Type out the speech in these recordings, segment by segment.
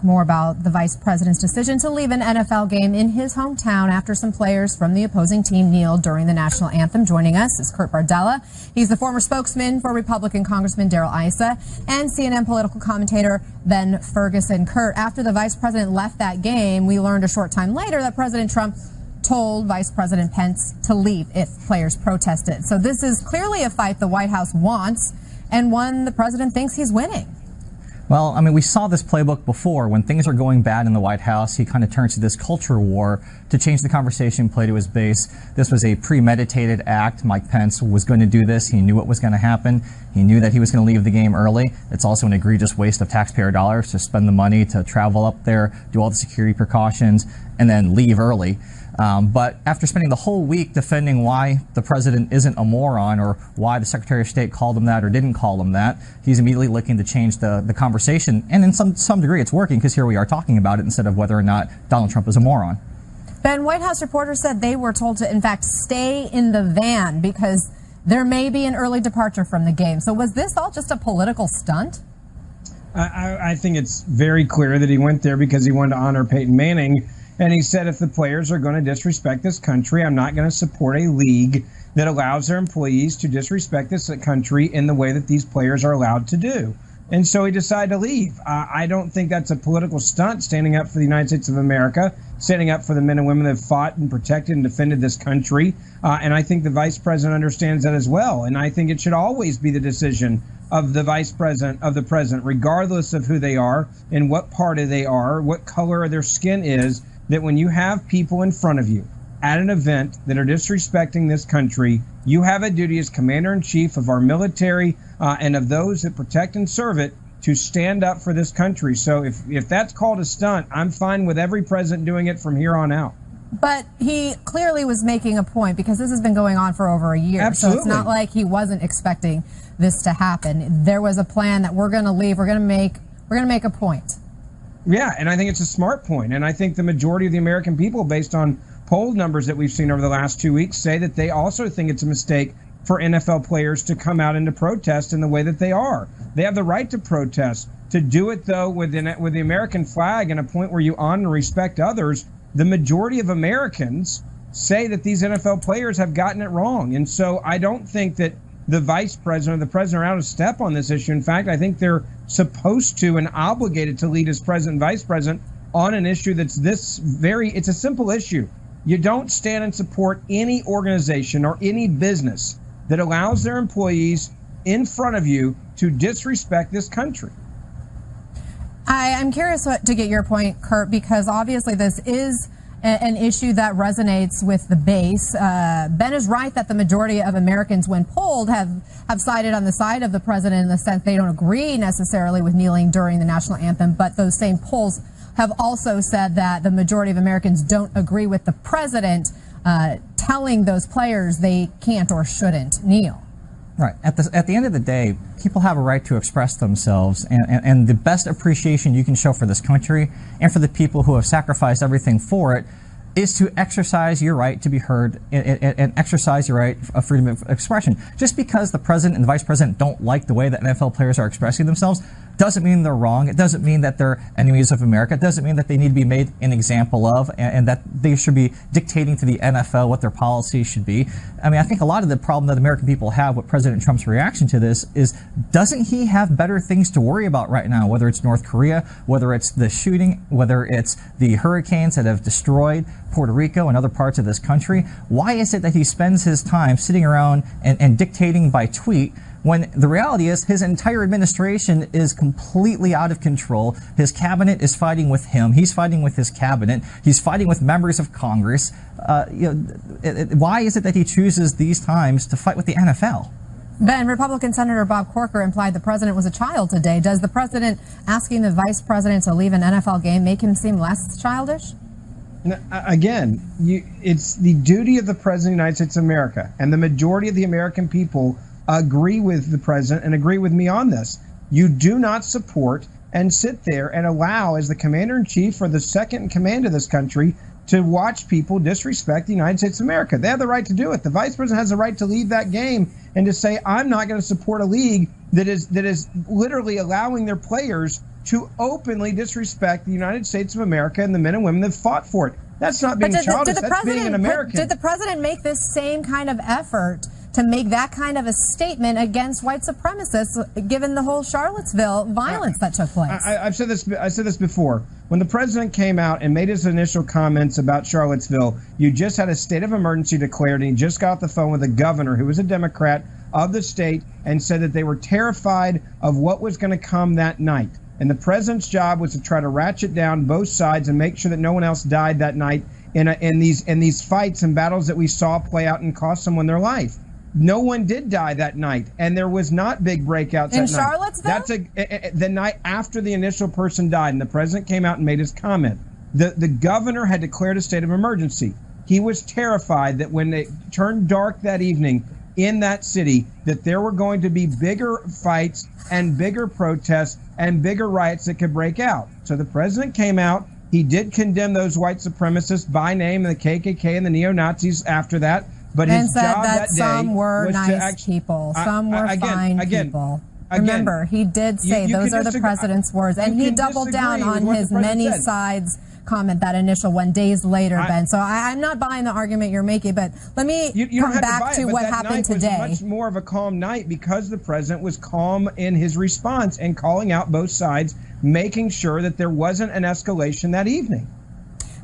more about the vice president's decision to leave an NFL game in his hometown after some players from the opposing team kneeled during the national anthem. Joining us is Kurt Bardella. He's the former spokesman for Republican Congressman Darrell Issa and CNN political commentator Ben Ferguson. Kurt, after the vice president left that game, we learned a short time later that President Trump told Vice President Pence to leave if players protested. So this is clearly a fight the White House wants and one the president thinks he's winning. Well, I mean, we saw this playbook before. When things are going bad in the White House, he kind of turns to this culture war to change the conversation, play to his base. This was a premeditated act. Mike Pence was going to do this. He knew what was going to happen. He knew that he was going to leave the game early. It's also an egregious waste of taxpayer dollars to spend the money to travel up there, do all the security precautions, and then leave early. But after spending the whole week defending why the president isn't a moron or why the Secretary of State called him that or didn't call him that, he's immediately looking to change the conversation. And in some degree, it's working because here we are talking about it instead of whether or not Donald Trump is a moron. Ben, White House reporters said they were told to, in fact, stay in the van because there may be an early departure from the game. So was this all just a political stunt? I think it's very clear that he went there because he wanted to honor Peyton Manning. And he said, if the players are going to disrespect this country, I'm not going to support a league that allows their employees to disrespect this country in the way that these players are allowed to do. And so he decided to leave. I don't think that's a political stunt, standing up for the United States of America, standing up for the men and women that have fought and protected and defended this country. And I think the vice president understands that as well. And I think it should always be the decision of the vice president, of the president, regardless of who they are and what party they are, what color their skin is, that when you have people in front of you at an event that are disrespecting this country, you have a duty as commander-in-chief of our military and of those that protect and serve it to stand up for this country. So if that's called a stunt, I'm fine with every president doing it from here on out. But he clearly was making a point because this has been going on for over a year. Absolutely. So it's not like he wasn't expecting this to happen. There was a plan that we're going to leave. We're going to make a point. Yeah, and I think it's a smart point. And I think the majority of the American people, based on poll numbers that we've seen over the last 2 weeks, say that they also think it's a mistake for NFL players to come out and to protest in the way that they are. They have the right to protest. To do it, though, with the American flag and a point where you honor and respect others, the majority of Americans say that these NFL players have gotten it wrong. And so I don't think that the vice president or the president are out of step on this issue. In fact, I think they're supposed to and obligated to lead as president and vice president on an issue that's it's a simple issue. You don't stand and support any organization or any business that allows their employees in front of you to disrespect this country. I'm curious to get your point, Kurt, because obviously this is an issue that resonates with the base. Ben is right that the majority of Americans, when polled, have sided on the side of the president in the sense they don't agree necessarily with kneeling during the national anthem. But those same polls have also said that the majority of Americans don't agree with the president telling those players they can't or shouldn't kneel. Right. At the end of the day, people have a right to express themselves, and the best appreciation you can show for this country and for the people who have sacrificed everything for it is to exercise your right to be heard and exercise your right of freedom of expression. Just because the president and the vice president don't like the way that NFL players are expressing themselves doesn't mean they're wrong. It doesn't mean that they're enemies of America. It doesn't mean that they need to be made an example of and that they should be dictating to the NFL what their policy should be. I mean, I think a lot of the problem that American people have with President Trump's reaction to this is, doesn't he have better things to worry about right now, whether it's North Korea, whether it's the shooting, whether it's the hurricanes that have destroyed Puerto Rico and other parts of this country? Why is it that he spends his time sitting around and dictating by tweet when the reality is his entire administration is completely out of control? His cabinet is fighting with him. He's fighting with his cabinet. He's fighting with members of Congress. Why is it that he chooses these times to fight with the NFL? Ben, Republican Senator Bob Corker implied the president was a child today. Does the president asking the vice president to leave an NFL game make him seem less childish? Again, it's the duty of the president of the United States of America, and the majority of the American people agree with the president and agree with me on this. You do not support and sit there and allow, as the commander-in-chief or the second in command of this country, to watch people disrespect the United States of America. They have the right to do it. The vice president has the right to leave that game and to say, I'm not going to support a league that is literally allowing their players to openly disrespect the United States of America and the men and women that fought for it. That's not being childish. That's being an American. Did the president make this same kind of effort to make that kind of a statement against white supremacists, given the whole Charlottesville violence that took place? I've said this. I said this before. When the president came out and made his initial comments about Charlottesville, you just had a state of emergency declared, and he just got off the phone with the governor, who was a Democrat of the state, and said that they were terrified of what was going to come that night. And the president's job was to try to ratchet down both sides and make sure that no one else died that night in these fights and battles that we saw play out and cost someone their life. No one did die that night, and there was not big breakouts in that Charlottesville? That's the night after the initial person died, and the president came out and made his comment. The governor had declared a state of emergency. He was terrified that when it turned dark that evening in that city, that there were going to be bigger fights and bigger protests and bigger riots that could break out. So the president came out. He did condemn those white supremacists by name, and the KKK and the neo-Nazis after that. But his job that day some were nice people. Some were fine people. Remember, he did say those are the president's words, and he doubled down on his many sides comment, that initial one, days later, Ben. So I'm not buying the argument you're making, but let me come back to what happened today. It was much more of a calm night because the president was calm in his response and calling out both sides, making sure that there wasn't an escalation that evening.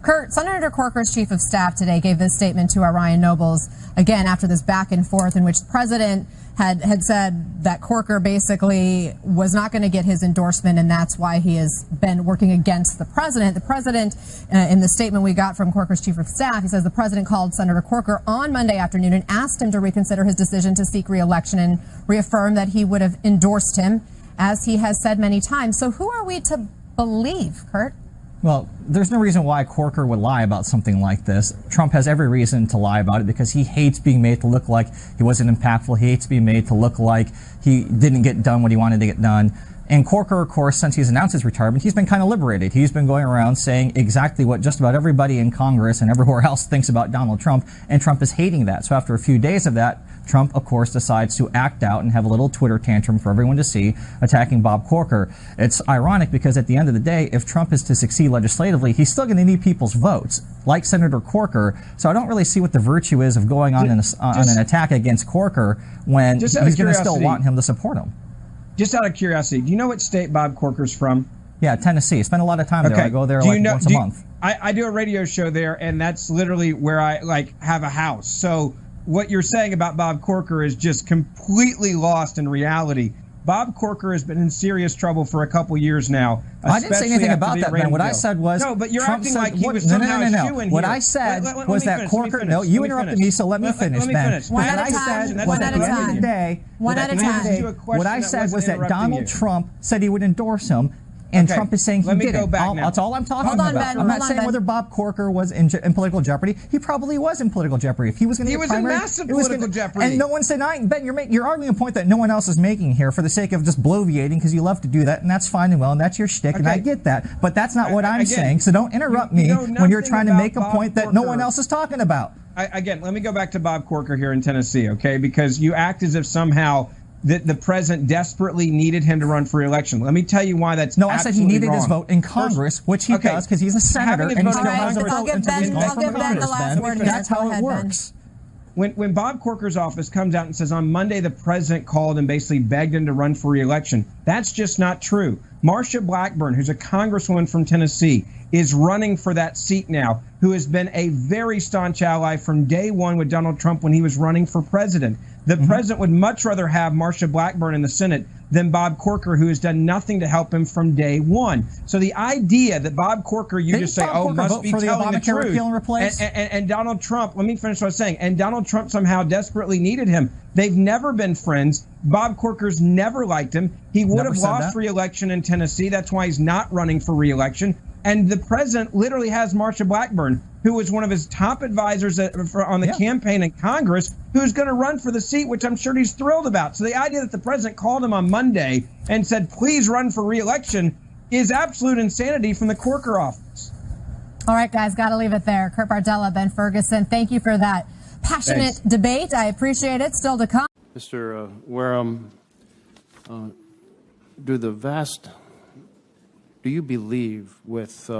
Kurt, Senator Corker's chief of staff today gave this statement to our Ryan Nobles, again, after this back and forth in which the president had said that Corker basically was not going to get his endorsement, and that's why he has been working against the president. The president, in the statement we got from Corker's chief of staff, he says the president called Senator Corker on Monday afternoon and asked him to reconsider his decision to seek re-election and reaffirm that he would have endorsed him, as he has said many times. So who are we to believe, Kurt? Well, there's no reason why Corker would lie about something like this. Trump has every reason to lie about it because he hates being made to look like he wasn't impactful. He hates being made to look like he didn't get done what he wanted to get done. And Corker, of course, since he's announced his retirement, he's been kind of liberated. He's been going around saying exactly what just about everybody in Congress and everywhere else thinks about Donald Trump, and Trump is hating that. So after a few days of that, Trump, of course, decides to act out and have a little Twitter tantrum for everyone to see, attacking Bob Corker. It's ironic because at the end of the day, if Trump is to succeed legislatively, he's still going to need people's votes, like Senator Corker. So I don't really see what the virtue is of going on an attack against Corker when he's going to still want him to support him. Just out of curiosity, do you know what state Bob Corker's from? Yeah, Tennessee. I spend a lot of time there. I go there once a month. I do a radio show there, and that's literally where I have a house. So what you're saying about Bob Corker is just completely lost in reality. Bob Corker has been in serious trouble for a couple years now. I didn't say anything about that, man. What I said was... No, but you're Trump acting said, like he was somehow shooing What here. I said was that Corker... No, you interrupted me, so let me finish, Ben. One at a time. One at a time. One at a time. What I said was that Donald Trump said he would endorse him, and Trump is saying he didn't. That's all I'm talking about. I'm not saying whether Bob Corker was in political jeopardy. He probably was in political jeopardy. If he was going to get primary, in massive political jeopardy. And no one's denying. Ben, you're arguing a point that no one else is making here for the sake of just bloviating because you love to do that, and that's fine and well, and that's your shtick, and I get that. But that's not what I'm saying. So don't interrupt me when you're trying to make a point that no one else is talking about. Again, let me go back to Bob Corker here in Tennessee, okay? Because you act as if somehow that the president desperately needed him to run for re-election. Let me tell you why that's I said he needed his vote in Congress, which he does because he's a senator and he still has a vote until he's gone from Congress. That's how it works. When Bob Corker's office comes out and says on Monday the president called and basically begged him to run for re-election, that's just not true. Marsha Blackburn, who's a congresswoman from Tennessee, is running for that seat now, who has been a very staunch ally from day one with Donald Trump when he was running for president. The president would much rather have Marsha Blackburn in the Senate than Bob Corker, who has done nothing to help him from day one. So the idea that Bob Corker, must be telling the truth, and Donald Trump, let me finish what I was saying, and Donald Trump somehow desperately needed him. They've never been friends. Bob Corker's never liked him. He would have lost re-election in Tennessee. That's why he's not running for re-election. And the president literally has Marsha Blackburn, who was one of his top advisors on the campaign in Congress, who's going to run for the seat, which I'm sure he's thrilled about. So the idea that the president called him on Monday and said, please run for re-election is absolute insanity from the Corker office. All right, guys, got to leave it there. Kurt Bardella, Ben Ferguson, thank you for that passionate debate. I appreciate it. Still to come. Mr. Wareham, do the vast do you believe with